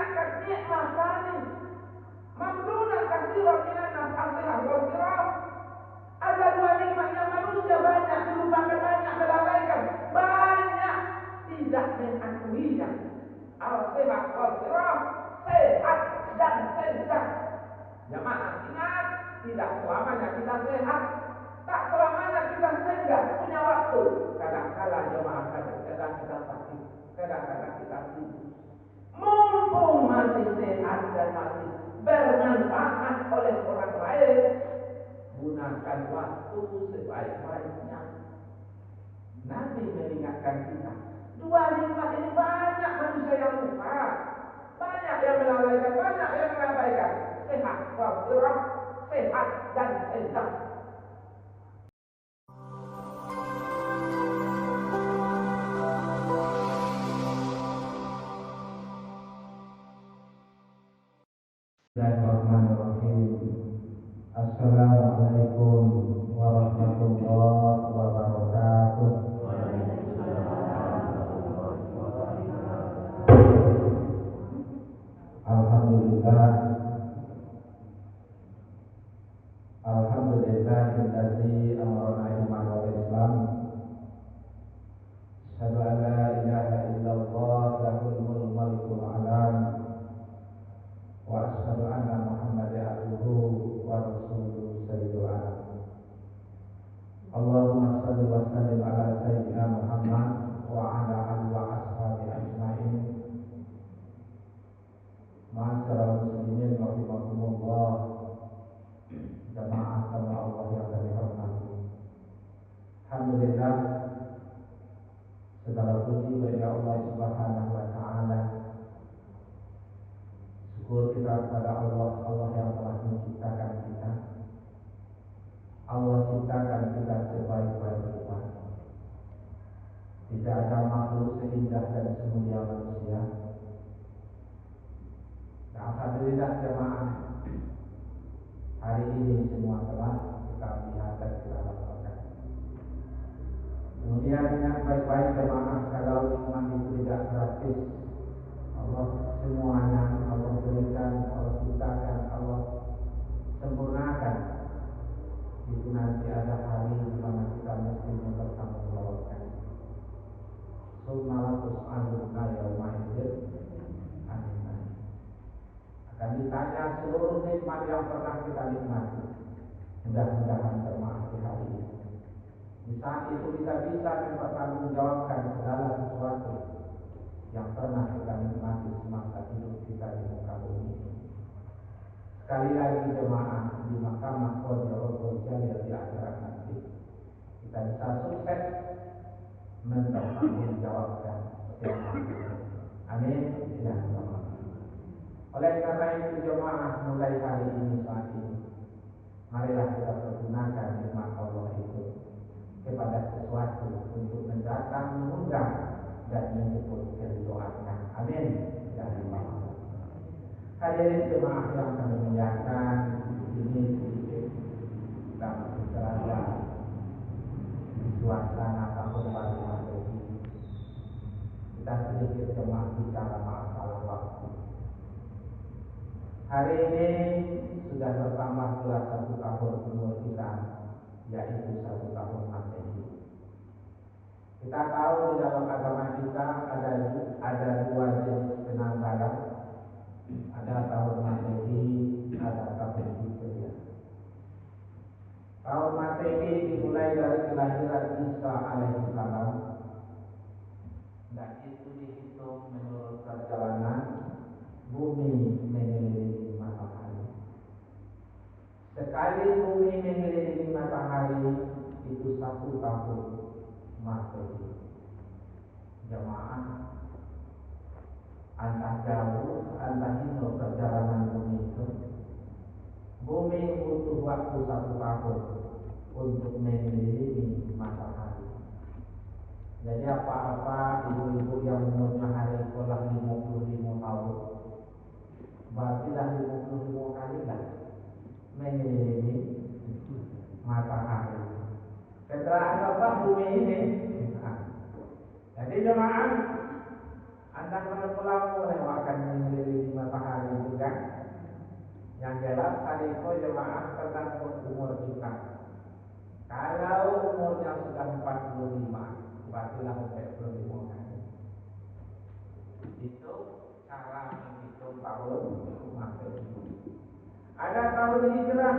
mengingatkan nikmat kami. Mamdunan katsiran minan nas as-sihah wal firah. Ada dua nikmat yang manusia banyak dilupakan, banyak melalaikan, banyak tidak mengakuinya. Al-sihah wal firah, sehat dan senggang. Jamaah ingat, tidak selamanya kita sehat, tak selamanya kita senggang, punya waktu. Kadang-kadang jemaah, kadang kita sakit, kadang-kadang kita sibuk. Mumpung masih sehat dan masih bermanfaat oleh orang lain, gunakan waktu sebaik-baiknya. Nabi mengingatkan kita, dua nikmat ini banyak manusia yang lupa, banyak yang melalaikan, banyak yang mengabaikan. Sehat wal firah, sehat dan senggang. Bismillahirrahmanirrahim. Assalamualaikum warahmatullahi wabarakatuh. Alhamdulillah. Alhamdulillahillazi amarna iman wal Islam. Asyhadu an la ilaha illallah lahul mulku wa lahul alam. Wa asyhadu anna Muhammadan abduhu wa rasuluhu sayyidul alam. Allahumma shalli wa sallim ala sayyidina Muhammad wa ala alihi wa ashabihi ajma'in. Ma'asyiral muslimin rahimakumullah. Jamaah sama Allah yang kami hormati. Alhamdulillah, segala puji bagi Allah Subhanahu wa taala. Syukur kita kepada Allah yang telah menciptakan kita. Allah ciptakan kita sebaik-baik rupa. Tidak ada makhluk seindah dan semulia manusia. Nah, alhamdulillah jemaah, hari ini semua telah kita lihat dan kita rasakan. Kemudian ingat baik-baik jemaah, kalau iman itu tidak gratis. Allah semuanya Allah berikan, Allah ciptakan, Allah sempurnakan. Itu nanti ada hari di mana kita mesti mempertanggungjawabkan. Sumalatus anhuna yauma idzin amin. Akan ditanya seluruh nikmat yang pernah kita nikmati. Mudah-mudahan termasuk di hari ini. Di saat itu kita bisa mempertanggungjawabkan segala sesuatu yang pernah kita nikmati semasa hidup kita di muka bumi ini. Sekali lagi jemaah, di mahkamah Qadiyah Jalil di akhirat nanti kita bisa sukses mempertanggungjawabkan setiap hari. Amin ya Allah. Oleh karena itu jemaah, mulai hari ini saat ini, marilah kita pergunakan nikmat Allah itu kepada sesuatu untuk mendatang, mengundang dan menyebut keridhaannya. Amin ya Allah. Hadirin jemaah yang kami muliakan, ini sedikit kita masih berada di suasana tahun baru Masehi. Kita sedikit jemaah bicara masalah waktu. Hari ini sudah bertambah pula 1 tahun umur kita, yaitu 1 tahun Masehi. Kita tahu di dalam agama kita ada 2 jenis penanggalan. Ada tahun Masehi, ada tahun Hijriah. Tahun Masehi dimulai dari kelahiran Isa alaihissalam, dan itu dihitung menurut perjalanan bumi mengelilingi matahari. Sekali bumi mengelilingi matahari itu 1 tahun Masehi. Jemaah, antah jauh, antah hino perjalanan bumi itu. Bumi butuh waktu 1 tahun untuk mengelilingi matahari. Jadi apa-apa ibu-ibu yang umurnya hari sekolah 55 tahun, berarti dah 55 kali lah mengelilingi matahari. Setelah apa bumi ini? Jadi jemaah, Anda pada pulang akan mengelilingi kita. Kalau umurnya sudah 45, barulah belum dimulai. Itu cara menghitung tahun Masehi. Ada tahun hijrah.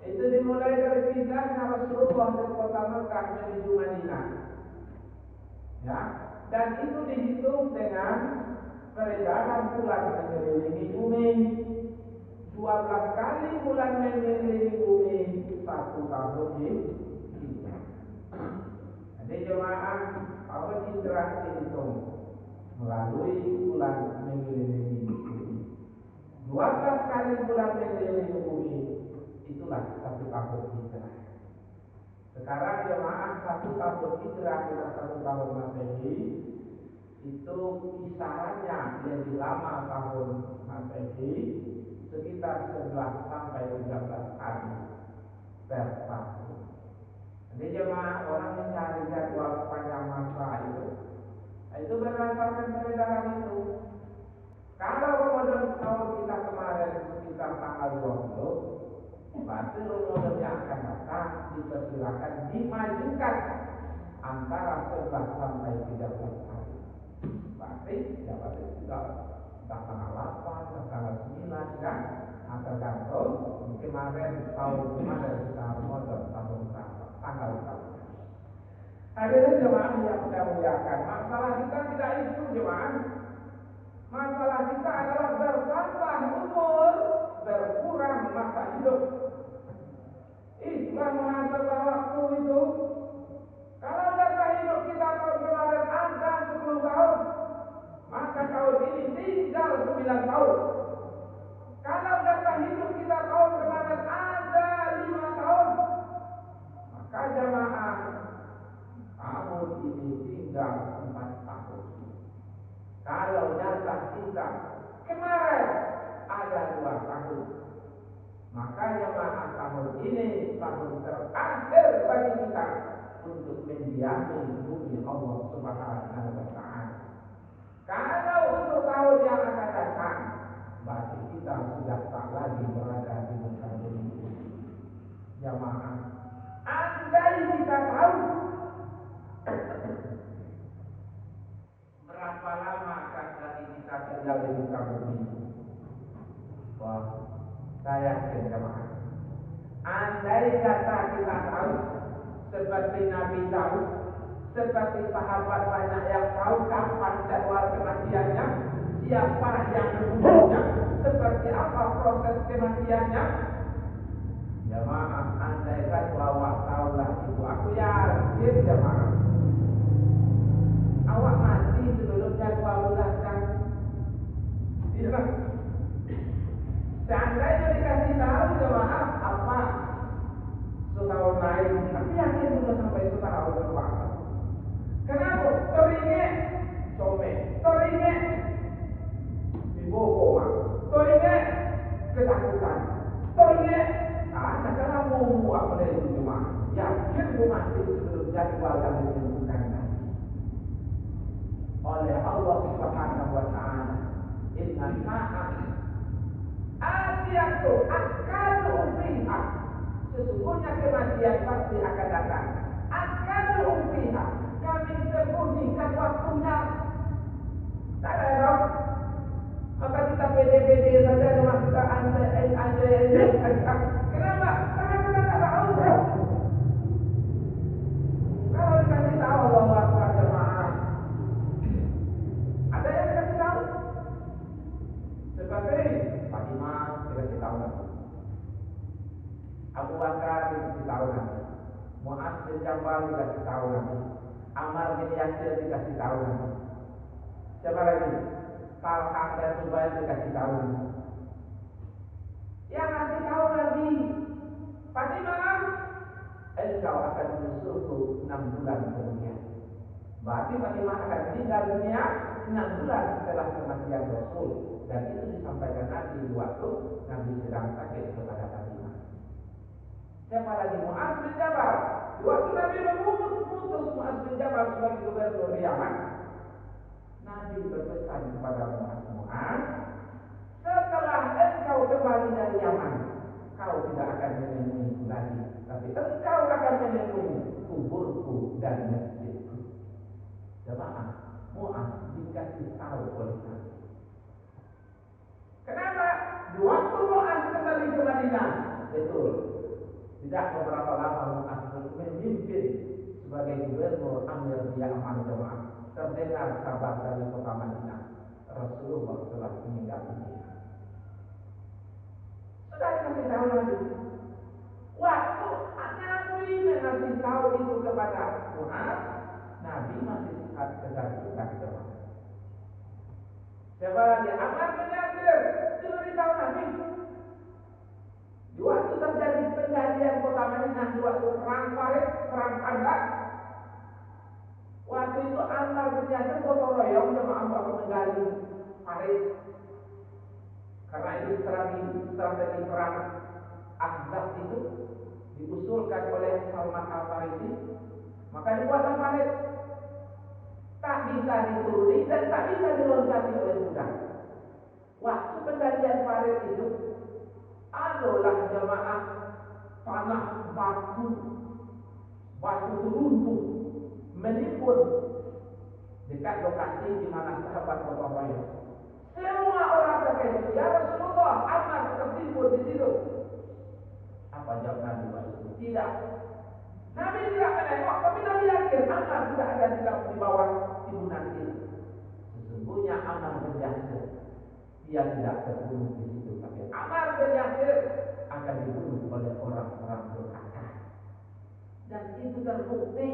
Itu dimulai dari pindahnya Rasulullah dari kota Mekah menuju Madinah. Ya, dan itu dihitung dengan peredaran bulan mengelilingi bumi. 12 kali bulan mengelilingi bumi, 1 tahun hijrah. Jadi jemaah tahun hijrah dihitung melalui bulan mengelilingi bumi. 12 kali bulan mengelilingi bumi, itulah 1 tahun hijrah. Sekarang jemaah 1 tahun hijrah dengan 1 tahun Masehi itu kisarannya lebih lama tahun Masehi sekitar 11 sampai 13 hari per tahun. Jadi jemaah orang mencari jadwal sepanjang masa itu berdasarkan peredaran itu. Kalau Ramadan tahun kita kemarin sekitar tanggal 20, berarti Ramadan yang akan datang diperkirakan dimajukan antara 11 sampai 13 hari. Berarti sudah tanggal 8, tanggal 9 kan? Tergantung kemarin tahun kemarin kita Ramadan tahun berapa, tanggal berapa. Hadirin jemaah yang saya muliakan, masalah kita tidak itu jemaah. Masalah kita adalah bertambah umur, berkurang masa hidup. Itulah muhasabah waktu itu. Kalau data hidup kita tahun kemarin ada 10 tahun, maka tahun ini tinggal 9 tahun. Kalau data hidup kita tahun kemarin ada 5 tahun, maka jemaah tahun ini tinggal 4 tahun. Kalau data kita kemarin ada 2 tahun, maka jemaah tahun ini tahun terakhir bagi kita untuk mendiami bumi Allah Subhanahu wa Ta'ala. Kalau untuk tahun yang akan datang, berarti kita sudah tak lagi berada di muka bumi. Jemaah, andai kita tahu berapa lama akan lagi kita tinggal di muka bumi, wah, saya yakin jemaah, andai kata kita tahu seperti Nabi tahu, seperti sahabat banyak yang tahu kapan jadwal kematiannya, siapa yang membunuhnya, seperti apa proses kematiannya. Jemaah, andai kata awak tahulah itu, aku yakin jemaah, awak mati sebelum jadwal bulan. Iya. Seandainya dikasih tahu jemaah apa setahun lain, tapi yakin sudah sampai setahun depan. Kenapa? Teringat some, teringat dibokong, teringat ketakutan, teringat anak kamu apa dari rumah. Yakin aku mati sebelum jadwal yang ditentukan tadi oleh Allah Subhanahu wa Ta'ala. Inna sa'a atiyatu akadu fiha, sesungguhnya kematian pasti akan datang. Akadu fiha, kami sembunyikan waktunya. Tak ada. Maka kita pede-pede saja cuma kita anjay. Kenapa? Karena kita tak tahu. Kalau dikasih tahu Allah Akbar jemaah, ada yang dikasih tahu. Seperti Fatimah dikasih tahu nanti, Abu Bakar dikasih tahu nanti, Mu'adz bin Jabal dikasih tahu nanti, Ammar bin Yasir dikasih tahu nanti. Siapa lagi? Talha dan Zubair dikasih tahu nanti. Yang ngasih tahu Nabi, Fatimah, engkau akan menyusulku 6 bulan kemudian. Berarti Fatimah akan meninggal dunia 6 bulan setelah kematian Rasul. Dan itu disampaikan Nabi waktu Nabi sedang sakit kepada Fatimah. Siapa lagi? Mu'adz bin Jabal. Waktu Nabi memutus Mu'adz bin Jabal sebagai gubernur Yaman, Nabi berpesan kepada Mu'adz, setelah engkau kembali dari Yaman, kau tidak akan menemui lagi, tapi engkau akan menemui kuburku dan masjidku. Jemaah, Mu'adz dikasih tahu oleh Nabi. Kenapa? Di waktu Mu'adz kembali ke Madinah, betul. Tidak beberapa lama Mu'adz memimpin sebagai gubernur Amir Yaman jemaah. Terdengar kabar dari kota Madinah, Rasulullah telah meninggal dunia. Sudah dikasih tahu Nabi. Waktu Nabi mengasih tahu itu kepada Mu'adz, Nabi masih kesakitan jemaah. Siapa dia? Ammar bin Yasir diberitahu Nabi. Di waktu terjadi penggalian kota Madinah, di waktu perang Farid, perang Khandaq, waktu itu Ammar bin Yasir gotong royong jemaah waktu menggali Farid. Karena itu strategi perang Ahzab itu diusulkan oleh Salman Al-Farisi, maka dibuatlah Farid. Tak bisa dituruni dan tak bisa diloncati oleh kuda. Waktu penggalian Farid itu adalah jemaah tanah batu runtuh menimbun dekat lokasi di mana sahabat gotong royong. Semua orang terkejut, ya Rasulullah, Ammar tertimbun di situ. Apa jawab Nabi waktu itu? Tidak. Nabi tidak menengok, tapi Nabi yakin Ammar tidak ada di bawah timbunan itu. Sesungguhnya Ammar bin Yasir, dia tidak terbunuh di situ, tapi Ammar bin Yasir akan dibunuh oleh orang-orang durhaka. Dan itu terbukti.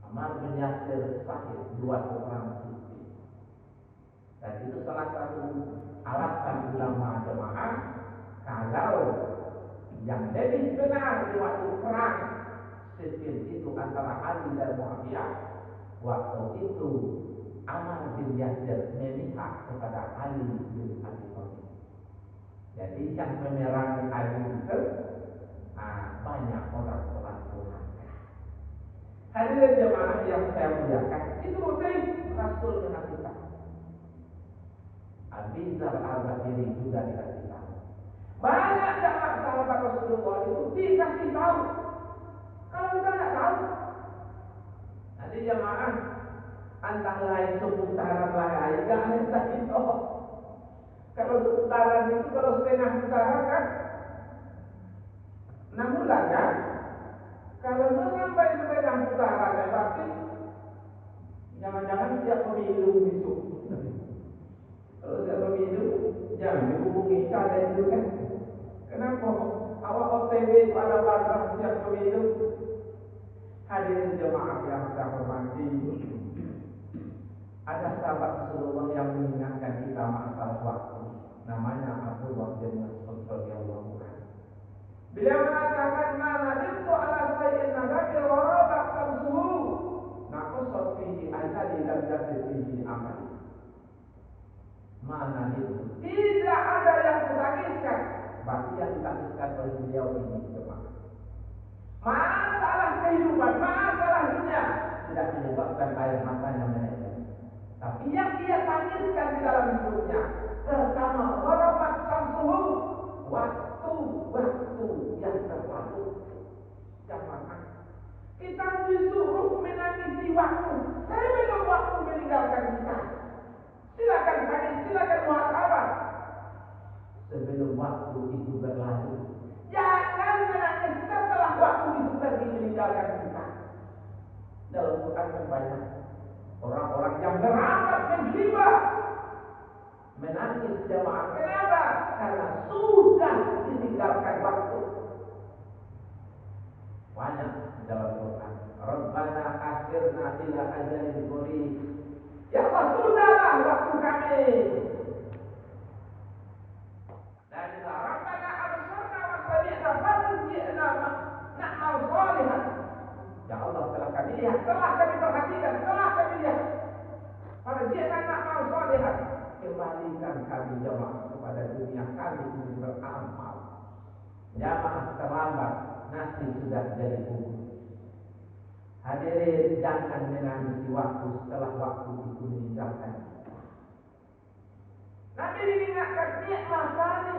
Ammar bin Yasir sakit di waktu perang Siffin. Dan itu salah satu alasan ulama jemaah kalau yang lebih benar di waktu perang Siffin itu antara Ali dan Muawiyah, waktu itu Ammar bin Yasir memihak kepada Ali bin Abi Thalib. Jadi yang memerangi Ali itu banyak orang durhaka. Hadirin jemaah yang saya muliakan, itu bukti Rasul mengasih tahu. Abi Dzar Al-Ghifari juga dikasih tahu. Banyak sahabat Rasulullah itu dikasih tahu. Kalau kita nggak tahu, nanti jemaah antah lain seputaran lain, jangan kita itu. Kalau seputaran itu, kalau setengah putaran kan 6 bulan kan? Kalau itu sampai setengah putaran, berarti jangan-jangan siap pemilu besok. Kalau siap pemilu, jangan dihubungi kalian itu kan? Kenapa awak OTW pada batas siap pemilu? Hadirin jemaah yang saya hormati, ada sahabat Rasulullah yang mengingatkan kita masalah waktu. Namanya Abdullah bin Mas'ud radhiyallahu anhu. Beliau mengatakan, "Mana itu ala sayyidin nabi gharabat samsuhu, naqasat fihi ajali lam yazid fihi amali." Mana itu? Tidak ada yang kutangiskan. Berarti yang ditangiskan oleh beliau ini jemaah. Masalah kehidupan, masalah dunia tidak menyebabkan air matanya menetes. Tapi yang dia tangiskan di dalam hidupnya, pertama, gharabat samsuhu, waktu yang terlalu. Jamaah, kita disuruh menangisi waktu. Sebelum waktu meninggalkan kita, silakan tangis, silakan muhasabah. Sebelum waktu itu berlalu, jangan menangis setelah waktu itu pergi meninggalkan kita. Dalam Quran banyak orang-orang yang beramat menghibah, menangis jamaah. Kenapa? Karena sudah ditinggalkan waktu. Banyak dalam Quran. Rabbana akhirna ila ajalin qarib. Ya Allah, sudahlah waktu kami. Dan Rabbana absarna wa sami'na farji'na na'mal shalihan. Ya Allah, telah kami lihat, telah kami perhatikan, telah kami lihat. Farji'na na'mal shalihan. Kembalikan kami jemaah kepada dunia kami ini beramal. Jamaah terlambat, nasi sudah jadi bubur. Hadirin, jangan menangisi waktu setelah waktu itu meninggalkan kita. Nabi mengingatkan nikmat kami,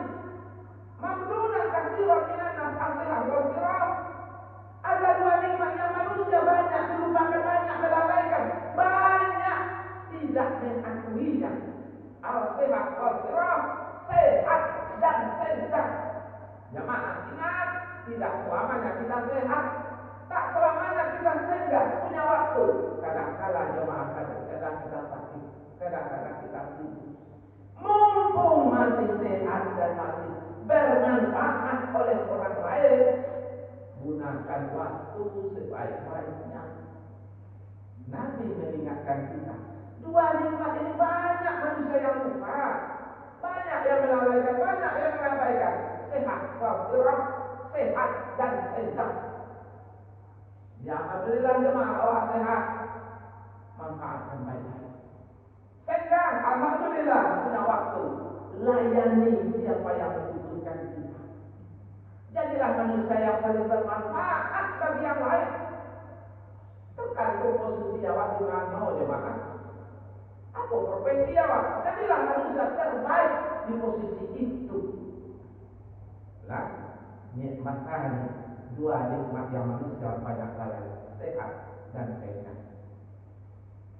mamdunan katsiran minan nasihat wal kiram. Ada dua nikmat yang manusia banyak dilupakan, banyak melalaikan, banyak tidak mengakuinya. Al-sihat wal kiram, sehat dan senggang. Jamaah ingat, tidak selamanya kita sehat, tak selamanya kita senggang, punya waktu. Kadang-kadang jemaah, kadang kita sakit, kadang-kadang kita sibuk. Mumpung masih sehat dan masih bermanfaat oleh orang lain, gunakan waktu sebaik-baiknya. Nabi mengingatkan kita, dua nikmat ini banyak manusia yang lupa, banyak yang melalaikan, banyak yang mengabaikan. Sehat wal kiram, sehat dan senggang. Ya alhamdulillah jemaah, awak sehat, manfaatkan baik-baik. Senggang, alhamdulillah punya waktu, layani siapa yang membutuhkan kita. Jadilah manusia yang paling bermanfaat bagi yang lain. Tergantung posisi awak di mana jemaah. Apa profesi awak? Jadilah manusia terbaik di posisi itu. Nah, nikmatkan dua nikmat yang manusia banyak lalai, sehat dan senggang.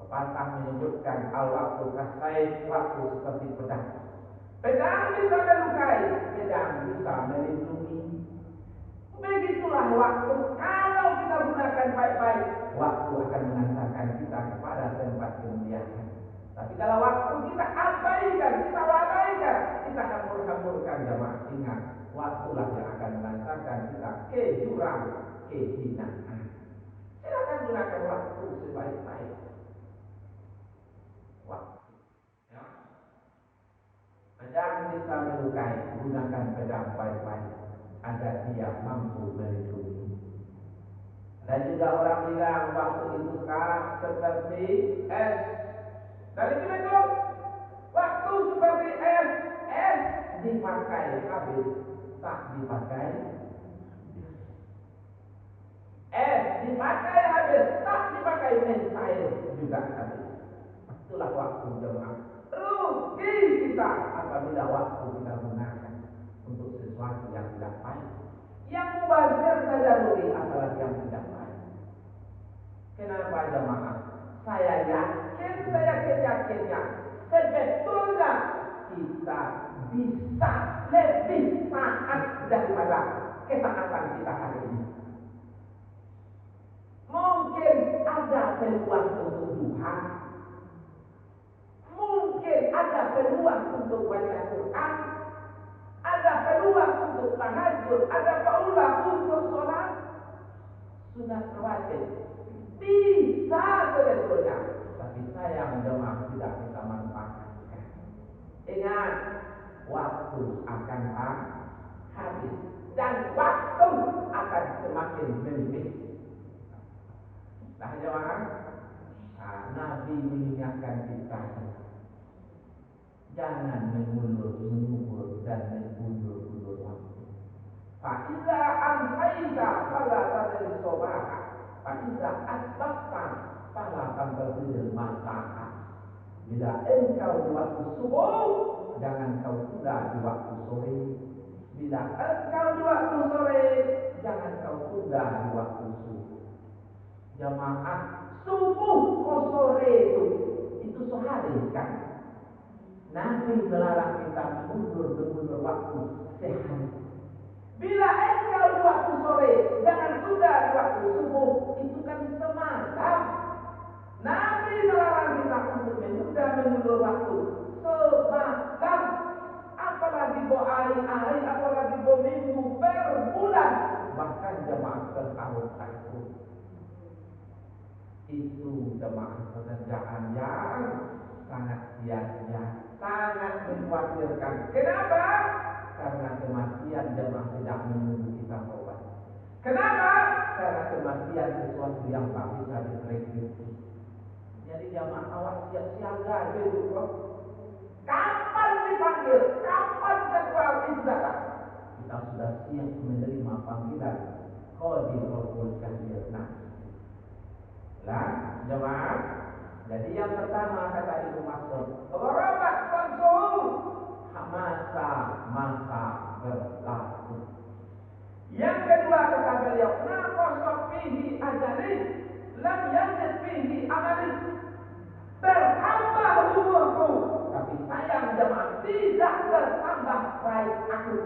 Pepatah menyebutkan al-waktu kasai, waktu seperti pedang. Pedang bisa melukai, pedang bisa melindungi. Begitulah waktu. Kalau kita gunakan baik-baik, waktu akan mengantarkan kita kepada tempat kemuliaan. Tapi kalau waktu kita abaikan, kita lalaikan, kita hambur-hamburkan, jamaah ingat, waktulah yang akan mengantarkan kita ke jurang kehinaan. Silakan gunakan waktu sebaik-baik. Waktu, ya. Pedang bisa melukai, gunakan pedang baik-baik agar dia mampu melindungi. Dan juga orang bilang waktu itu seperti es. Dari itu waktu seperti es dipakai habis, tak dipakai. Es dipakai habis, tak dipakai, mencair juga habis. Itulah waktu jemaah. Rugi kita apabila waktu kita gunakan untuk sesuatu yang tidak baik. Yang mubazir saja rugi, apalagi yang tidak baik. Kenapa jemaah? Saya yakinnya sebetulnya kita bisa lebih taat daripada ketaatan kita hari ini. Mungkin ada peluang untuk duha, mungkin ada peluang untuk baca Quran, ada peluang untuk tahajud, ada peluang untuk sholat sunat rawatib. Bisa sebetulnya, tapi sayang jemaah tidak kita manfaatkan. Ingat, waktu akan habis dan waktu akan semakin menipis. Nah jemaah, Nabi mengingatkan kita, jangan mengulur dan mengundur waktu. Fa'iza amsaita fala tadri sobaha, fa'iza asbahta fala tadri masaha. Bila engkau di waktu subuh, jangan kau tunda di waktu sore. Bila engkau di waktu sore, jangan kau tunda di waktu subuh. Jamaah, subuh ke sore itu sehari kan? Nabi melarang kita mengundur waktu sehari. Bila engkau di waktu sore, jangan tunda di waktu subuh, itu kan semalam. Nabi melarang kita untuk menunda waktu semalam. Apalagi hari, apalagi minggu, berbulan, bahkan jemaah bertahun-tahun. Itu jemaah pekerjaan yang sangat sia-sia, sangat mengkhawatirkan. Kenapa? Karena kematian jemaah tidak menunggu kita tobat. Kenapa? Karena kematian sesuatu yang tak bisa diprediksi. Jadi jemaah awak siap-siaga dulu. Kapan dipanggil? Kapan jadwal itu datang? Kita sudah siap menerima panggilan. Qadirul Qadir. Nah, jemaah. Jadi yang pertama kata Ibnu Mas'ud, gharabat samsuhu, masa berlalu. Yang bertambah baik aku,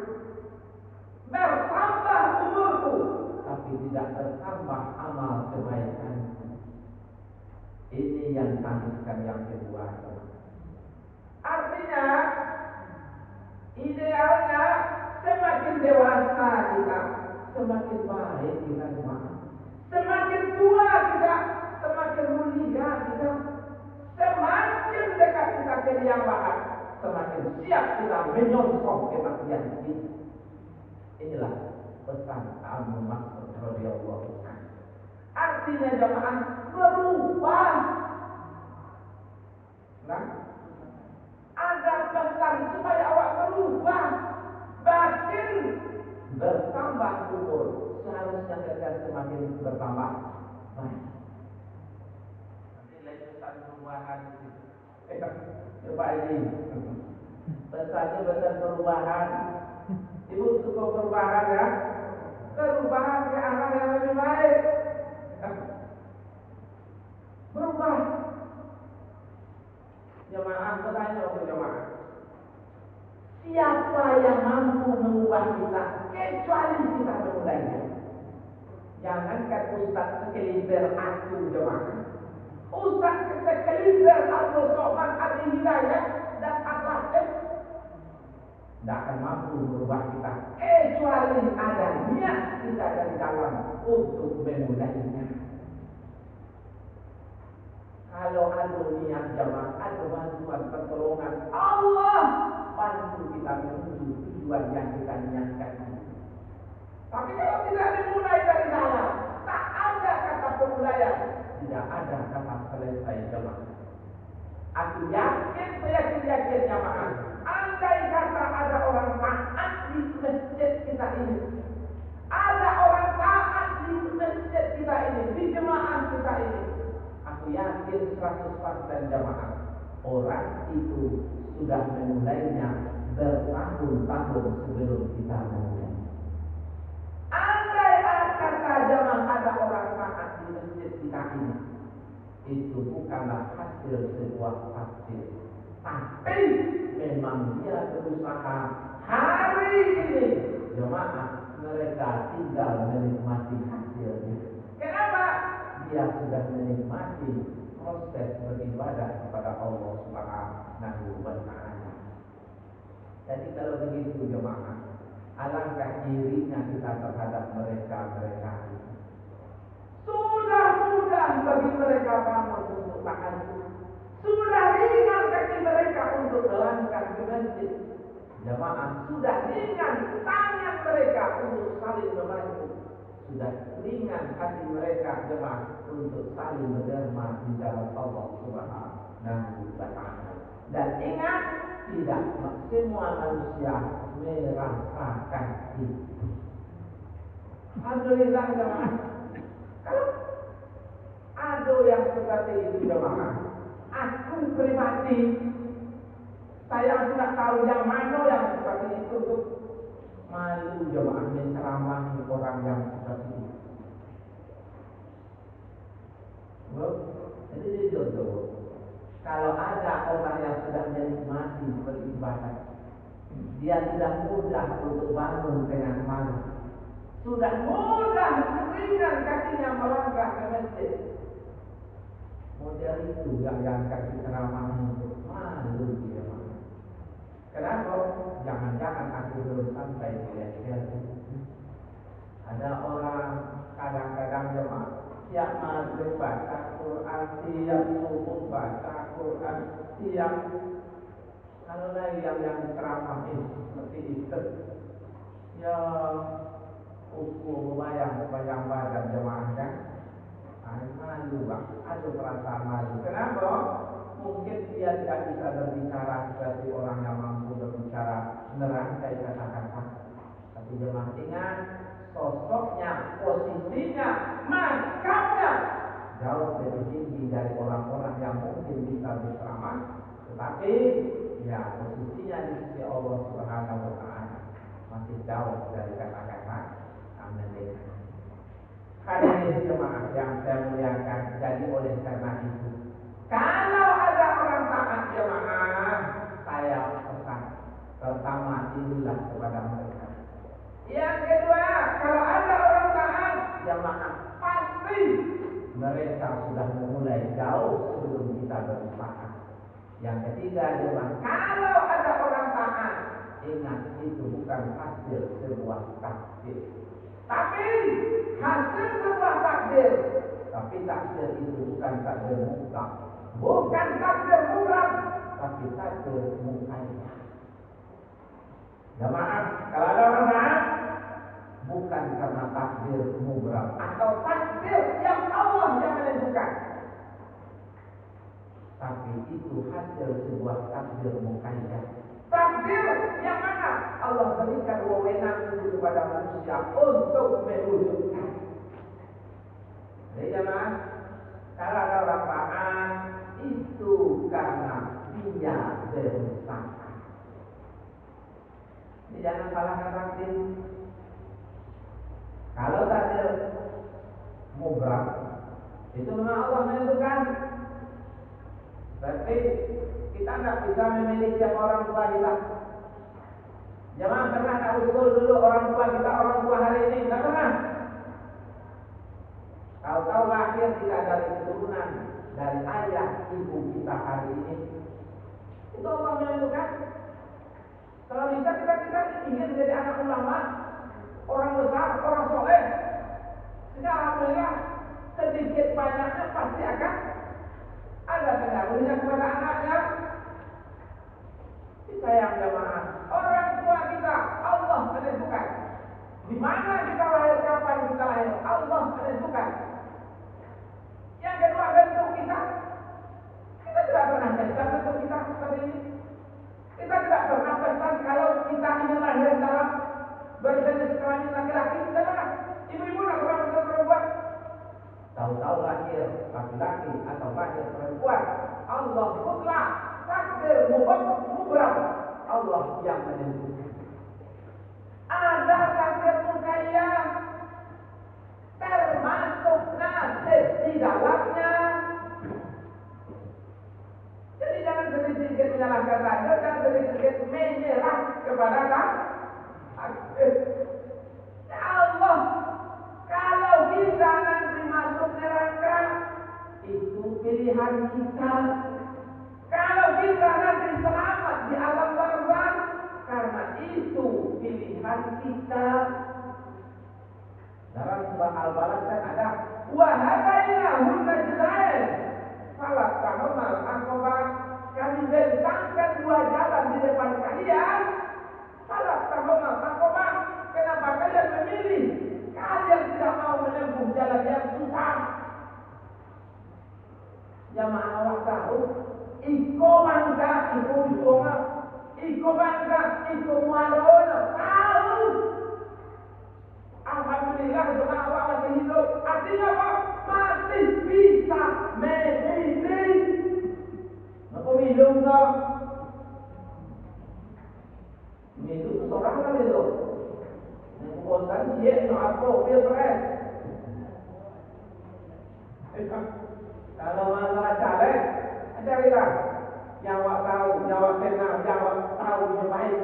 bertambah umurku, tapi tidak bertambah amal kebaikan. Ini yang tangiskan yang kedua. Artinya, idealnya semakin dewasa kita, semakin baik kita jemaah. Semakin tua kita, semakin mulia kita. Semakin dekat kita ke Yang Maha, semakin siap kita menyongsong kematian ini. Inilah pesan Abu Mas'ud radhiyallahu anhu. Artinya jemaah berubah. Nah, ada pesan supaya awak berubah, makin bertambah umur, seharusnya kita semakin bertambah baik. Nanti lain pesan perubahan. Coba ini pesannya pesan perubahan. Ibu suka perubahan ya? Perubahan ke arah yang lebih baik. Berubah. Jemaah bertanya untuk jemaah, siapa yang mampu mengubah kita kecuali kita memulainya? Jangankan ustaz sekelintir aku jemaah, ustaz sekelintir Abdul Somad Adi Hidayah dan Atlahir tidak akan mampu merubah kita kecuali ada niat kita dari dalam untuk memulainya. Kalau ada niat jemaah, ada bantuan pertolongan Allah, bantu kita menuju tujuan yang kita niatkan. Tapi kalau tidak dimulai dari dalam, tak ada kata pemulaian, tidak ada kata selesai jemaah. Aku yakin, yakin jemaah, andai kata ada orang taat di masjid kita ini, ada orang taat di masjid kita ini, di jemaah kita ini, aku yakin 100% jemaah, orang itu sudah memulainya bertahun-tahun sebelum kita memulai. Andai kata jemaah ada orang taat di masjid kita ini, itu bukanlah hasil sebuah takdir, tapi memang dia berusaha hari ini jemaah mereka tinggal menikmati hasilnya. Kenapa? Dia sudah menikmati proses beribadah kepada Allah Subhanahu wa Ta'ala. Jadi kalau begitu jemaah, alangkah irinya kita terhadap mereka-mereka itu. Sudah mudah bagi mereka bangun untuk tahajud. Sudah ringan kaki mereka untuk melangkah ke masjid. Jemaah, sudah ringan tangan mereka untuk saling membantu. Sudah ringan hati mereka jemaah untuk saling menderma di jalan Allah Subhanahu wa Ta'ala. Dan ingat, tidak semua manusia merasakan itu. Alhamdulillah jemaah. Kalau ada yang seperti itu jemaah, aku pribadi, saya tidak tahu yang mana yang seperti itu. Malu jemaah menceramahi orang yang seperti itu. Jadi jujur, kalau ada orang yang sudah menikmati beribadah, dia sudah mudah untuk bangun dengan malu, sudah mudah ringan kakinya melangkah ke masjid. Model itu yang kasih ceramah untuk malu dia. Kenapa? Jangan-jangan aku belum sampai di level itu. Ada orang kadang-kadang jemaah tiap maghrib baca Quran, tiap subuh baca Quran, tiap kalau lagi yang ceramah itu seperti itu, ya ukur bayang badan jemaah kan, malu bang, ada perasaan malu. Kenapa? Mungkin dia tidak bisa berbicara seperti orang yang mampu berbicara merangkai kata-kata. Tapi jemaah ingat, sosoknya, posisinya, mazhabnya jauh lebih tinggi dari orang-orang yang mungkin bisa berceramah, tetapi ya posisinya di sisi Allah Subhanahu wa Ta'ala masih jauh dari kata-kata mereka. Hadirin jemaah yang saya muliakan, jadi oleh karena itu, kalau ada orang taat jemaah, saya pesan, berusaha. Yang ketiga adalah kalau ada orang taat, ingat itu bukan hasil sebuah takdir, tapi hasil sebuah takdir. Tapi takdir itu bukan takdir mutlak, bukan takdir mutlak, tapi takdir muqayyad. Jamaah, kalau ada orang taat, bukan karena takdir mutlak atau takdir yang Allah yang menentukan, tapi itu hasil sebuah takdir muqayyad. Takdir yang mana Allah berikan wewenang itu kepada manusia untuk mewujudkan. Jadi jemaah, kalau ada orang taat itu karena dia berusaha. Jadi jangan salahkan takdir. Kalau takdir mutlak itu memang Allah menentukan. Berarti kita tidak bisa memilih siapa orang tua kita. Jangan pernah tak usul dulu orang tua kita, orang tua hari ini. Tidak pernah. Tahu-tahu lahir tidak dari keturunan dari ayah ibu kita hari ini. Itu Allah menentukan. Kalau bisa kita ingin menjadi anak ulama, orang besar, orang soleh. Sehingga alhamdulillah sedikit banyaknya pasti akan ada pengaruhnya kepada anaknya. Sayang jemaah, orang tua kita Allah menentukan. Di mana kita lahir, kapan kita lahir, Allah menentukan. Yang kedua, bentuk kita. Kita tidak pernah pesan bentuk kita seperti ini. Kita tidak pernah pesan kalau kita ingin lahir dalam berjenis kelamin laki-laki. Tidak pernah. Ibu-ibu tidak pernah pesan perempuan. Tahu-tahu lahir laki-laki atau lahir perempuan, Allah mutlak, takdir mutlak, Allah yang menentukan. Ada takdir muqayyad, termasuk nasib di dalamnya. Jadi jangan sedikit menyalahkan takdir, jangan sedikit menyerah kepada takdir. Ya Allah, kalau kita nanti masuk neraka, itu pilihan kita. Kalau kita nanti selamat di alam barzakh, karena itu pilihan kita. Dalam surah Al-Balad kan ada wa hadainahun najdain falatahumul aqabah, kami bentangkan dua jalan di depan kalian. Falatahumul aqabah, kenapa kalian memilih? Kalian tidak mau menempuh jalan yang susah. Jamaah awak tahu, iko bangga, iko jual, iko bangga, iko mualon, tahu. Alhamdulillah jemaah awak masih hidup. Artinya apa? Masih bisa memilih. Apa minum tak? Minum seorang kan itu. Bosan dia no apa pilpres. Kalau masalah caleg, carilah yang awak tahu, yang awak kenal, yang awak tahu yang baik.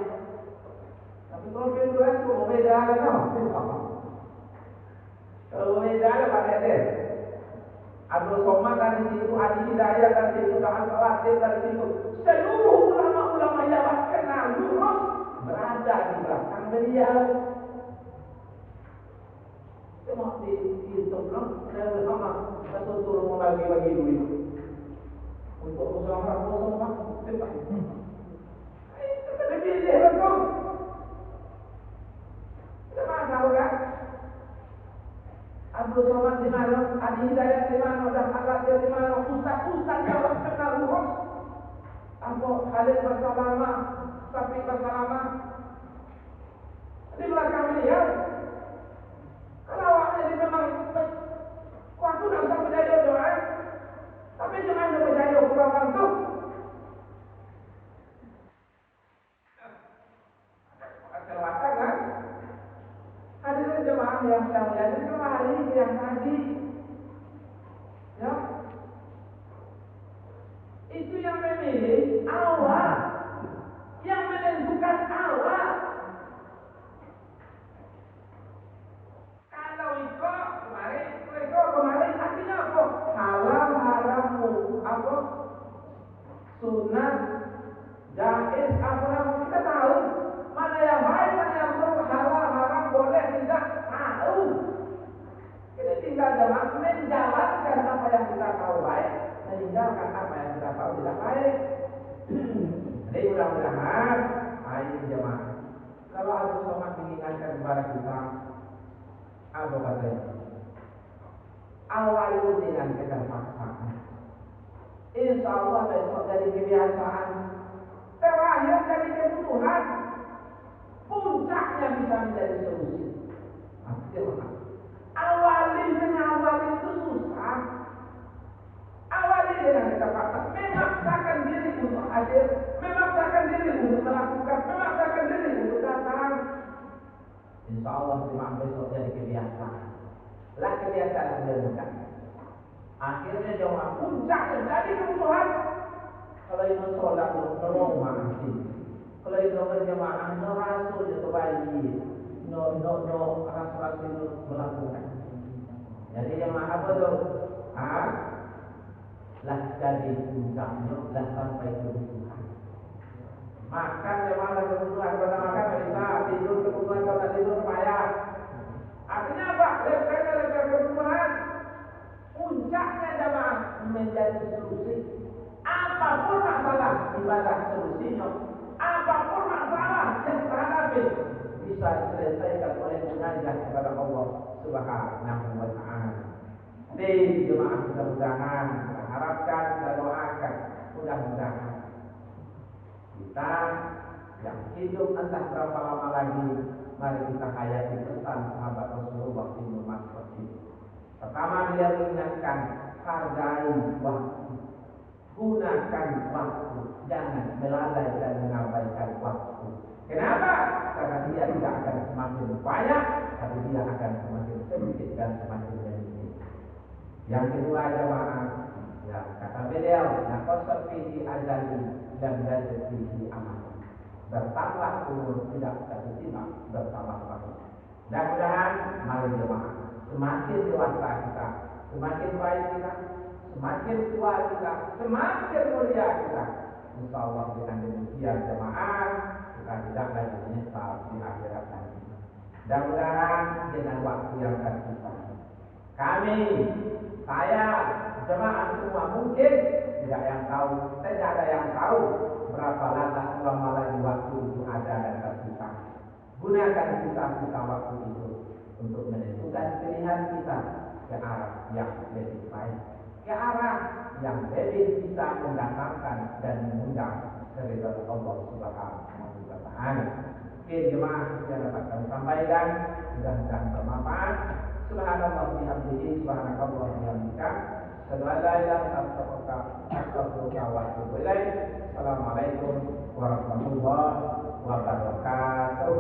Tapi kalau pilpres itu beda kan? Kalau beda ada pada dia. Abdul Somad dari situ, Adi Hidayat dari situ, Daan Salatin dari situ. Seluruh ulama-ulama yang awak kenal lurus berada di belakang beliau. Cuma di YouTube lah, saya bersama satu turun bagi duit untuk usaha kosong. Itu lebih betul. Kita tahu kan? Abdul Somad di mana, Adi Hidayat di mana, dan Al-Qadir di mana, ustaz-ustaz yang kenal lurus. Abu Khalid Bersalama, Safi Bersalama di belakang beliau. Kalau awak jadi memang waktu tidak usah percaya doa, tapi jangan percaya kurang itu. Kelewatan kan? Hadirin jemaah yang saya muliakan, kembali yang tadi, ya, itu yang memilih awak, yang menentukan awak. Kalau ikut kemarin artinya apa? Halal harammu apa? jadi kebiasaan, terakhir jadi kebutuhan, puncaknya bisa menjadi solusi. Awali itu susah. Awali dengan kita paksa, memaksakan diri untuk hadir, memaksakan diri untuk melakukan, memaksakan diri untuk datang. Insya Allah jemaah besok jadi kebiasaan. Lah kebiasaan menentukan. Akhirnya jemaah puncaknya jadi kebutuhan. Kalau itu sholat nolong masih. Kalau itu berjemaah rasul itu bayi. No rasul itu melakukan. Jadi jemaah apa tu? Lah jadi puncaknya lah sampai kebutuhan. Makan jemaah kebutuhan, pada makan bisa tidur kebutuhan, kalau tidur payah. Artinya apa? Level kebutuhan. Puncaknya jemaah menjadi solusi. Apapun masalah ibadah solusinya. Apapun masalah yang terhadapi bisa diselesaikan oleh munajat kepada Allah Subhanahu wa taala. Di jemaah mudah-mudahan kita harapkan dan doakan mudah-mudahan kita yang hidup entah berapa lama lagi, mari kita hayati pesan sahabat Rasulullah Ibnu Mas'ud. Pertama dia mengingatkan hargai waktu, gunakan waktu, jangan melalai dan mengabaikan waktu. Kenapa? Karena dia tidak akan semakin banyak, tapi dia akan semakin sedikit dan semakin sedikit. Yang kedua jemaah, ya kata beliau, naqasa fihi ajali dan yazid fihi amal. Bertambah umur tidak tertimbang, bertambah waktu. Mudah-mudahan mari jemaah, semakin dewasa kita, semakin baik kita, semakin tua kita, semakin mulia kita. Insyaallah dengan demikian jemaah kita tidak lagi menyesal di akhirat nanti. Mudah-mudahan dengan waktu yang tersisa, kami, saya, jemaah semua mungkin tidak yang tahu, tidak ada yang tahu berapa lama lagi waktu itu ada dan tersisa. Gunakan sisa-sisa waktu itu untuk menentukan pilihan kita ke arah yang lebih baik, ke arah yang lebih bisa mendatangkan dan mengundang keridhaan Allah Subhanahu wa taala. Mungkin jemaah yang dapat kami sampaikan mudah-mudahan bermanfaat. Subhanallah bihamdihi, subhanakallah bihamdika, asyhadu an la ilaha illa anta astaghfiruka wa atubu ilaik. Assalamualaikum warahmatullahi wabarakatuh.